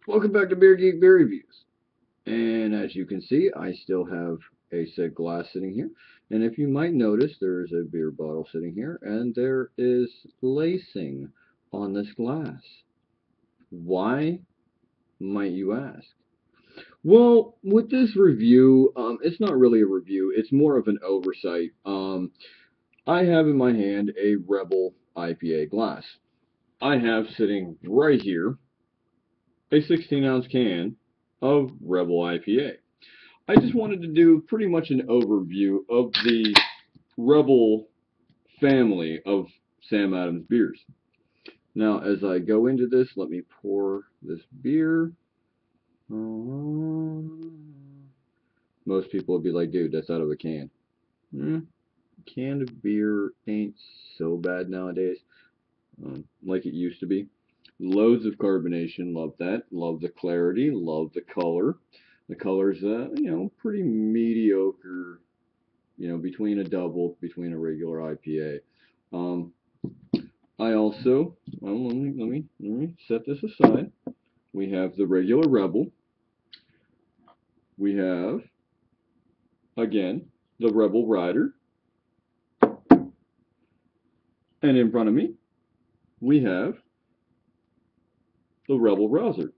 Welcome back to Beer Geek Beer Reviews. And as you can see, I still have a said glass sitting here. And if you might notice, there is a beer bottle sitting here, and there is lacing on this glass. Why, might you ask? Well, with this review, it's not really a review. It's more of an oversight. I have in my hand a Rebel IPA glass. I have sitting right here a 16-ounce can of Rebel IPA. I just wanted to do pretty much an overview of the Rebel family of Sam Adams beers. Now, as I go into this, let me pour this beer. Most people would be like, dude, that's out of a can. Canned beer ain't so bad nowadays, like it used to be. Loads of carbonation, love that. Love the clarity, love the color. The color's, pretty mediocre, between a double, between a regular IPA. Um, I also, well, let me set this aside. We have the regular Rebel. We have, again, the Rebel Rider. And in front of me, we have the Rebel Rouser.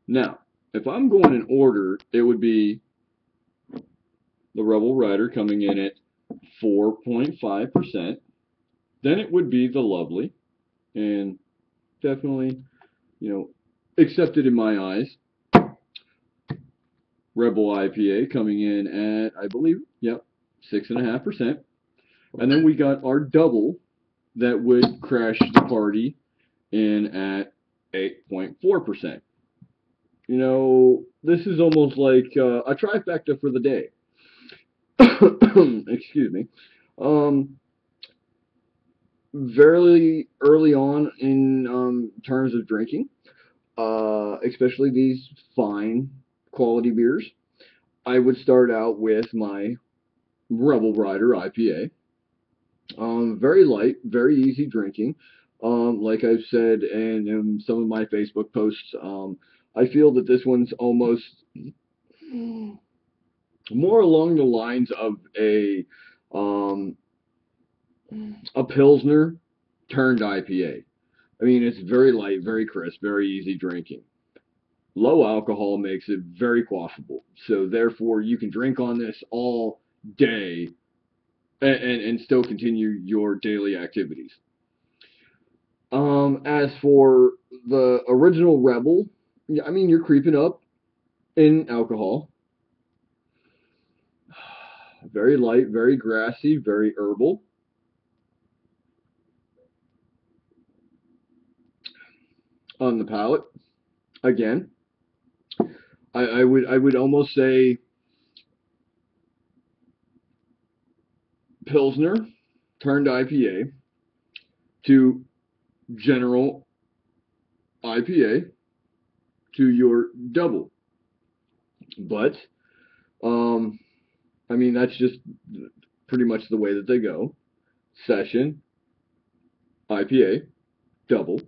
Now, if I'm going in order, it would be the Rebel Rider coming in at 4.5%. Then it would be the Lovely, and definitely, accepted in my eyes. Rebel IPA coming in at, I believe, 6.5%. And then we got our double that would crash the party in at 8.4%. This is almost like a trifecta for the day. Excuse me. Very early on in terms of drinking, especially these fine quality beers, I would start out with my Rebel Rider IPA. Very light, very easy drinking. Like I've said in some of my Facebook posts, I feel that this one's almost more along the lines of um, a Pilsner turned IPA. I mean, it's very light, very crisp, very easy drinking. Low alcohol makes it very quaffable. So therefore, you can drink on this all day and still continue your daily activities. As for the original Rebel, yeah, I mean, you're creeping up in alcohol. Very light, very grassy, very herbal. On the palate, again, I would almost say Pilsner turned IPA to general IPA to your double. But um, I mean, that's just pretty much the way that they go. Session, IPA, double.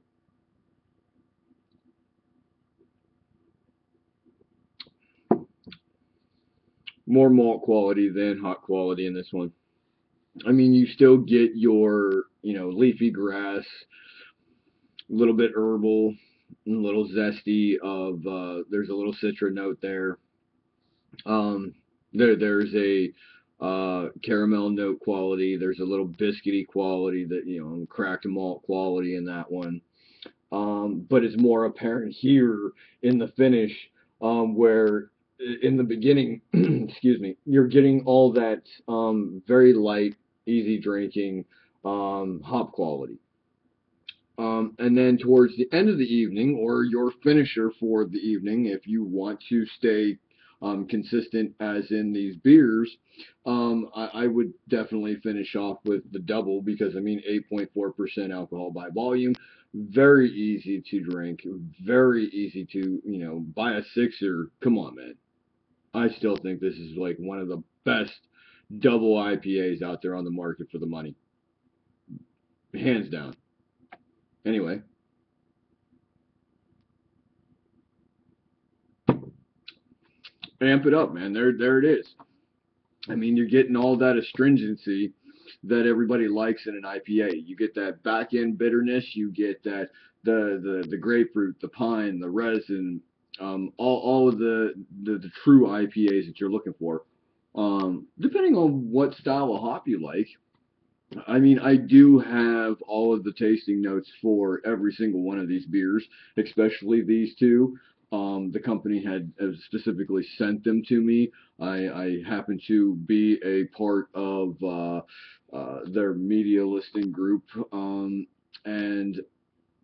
More malt quality than hot quality in this one. I mean, you still get your, leafy grass, a little bit herbal, a little zesty of, there's a little citra note there. Um, there's a caramel note quality. There's a little biscuity quality that, cracked malt quality in that one. But it's more apparent here in the finish, where in the beginning, excuse me, you're getting all that very light, easy drinking hop quality. And then towards the end of the evening, or your finisher for the evening, if you want to stay consistent as in these beers, I would definitely finish off with the double because, I mean, 8.4% alcohol by volume. Very easy to drink. Very easy to, buy a sixer. Come on, man. I still think this is like one of the best double IPAs out there on the market for the money. Hands down. Anyway, amp it up, man. There it is. I mean, you're getting all that astringency that everybody likes in an IPA. You get that back end bitterness. You get that the grapefruit, the pine, the resin, all of the true IPAs that you're looking for. Depending on what style of hop you like. I mean, I do have all of the tasting notes for every single one of these beers, especially these two. The company had specifically sent them to me. I happen to be a part of their media listing group, and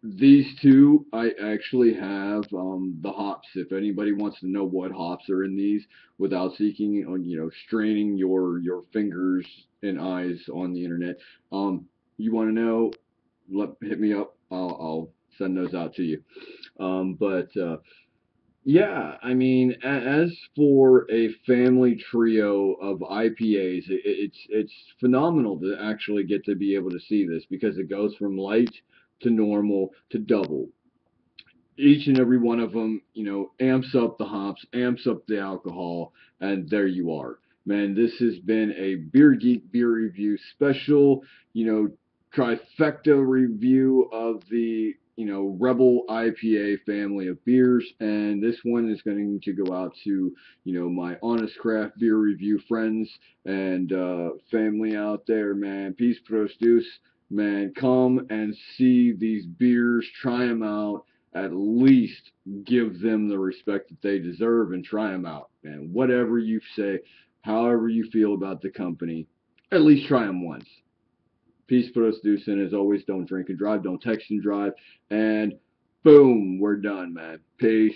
these two, I actually have the hops. If anybody wants to know what hops are in these, without seeking on, straining your fingers and eyes on the internet, you want to know, hit me up. I'll send those out to you. But yeah, I mean, as for a family trio of IPAs, it's phenomenal to actually get to be able to see this because it goes from light to normal to double. Each and every one of them, amps up the hops, amps up the alcohol, and there you are. Man, this has been a Beer Geek Beer Review special, you know, trifecta review of the, Rebel IPA family of beers. And this one is going to go out to, my Honest Craft Beer Review friends and family out there, man. Peace, produce. Man, come and see these beers, try them out, at least give them the respect that they deserve and try them out. And whatever you say, however you feel about the company, at least try them once. Peace, produce, and as always, don't drink and drive, don't text and drive, and boom, we're done, man. Peace.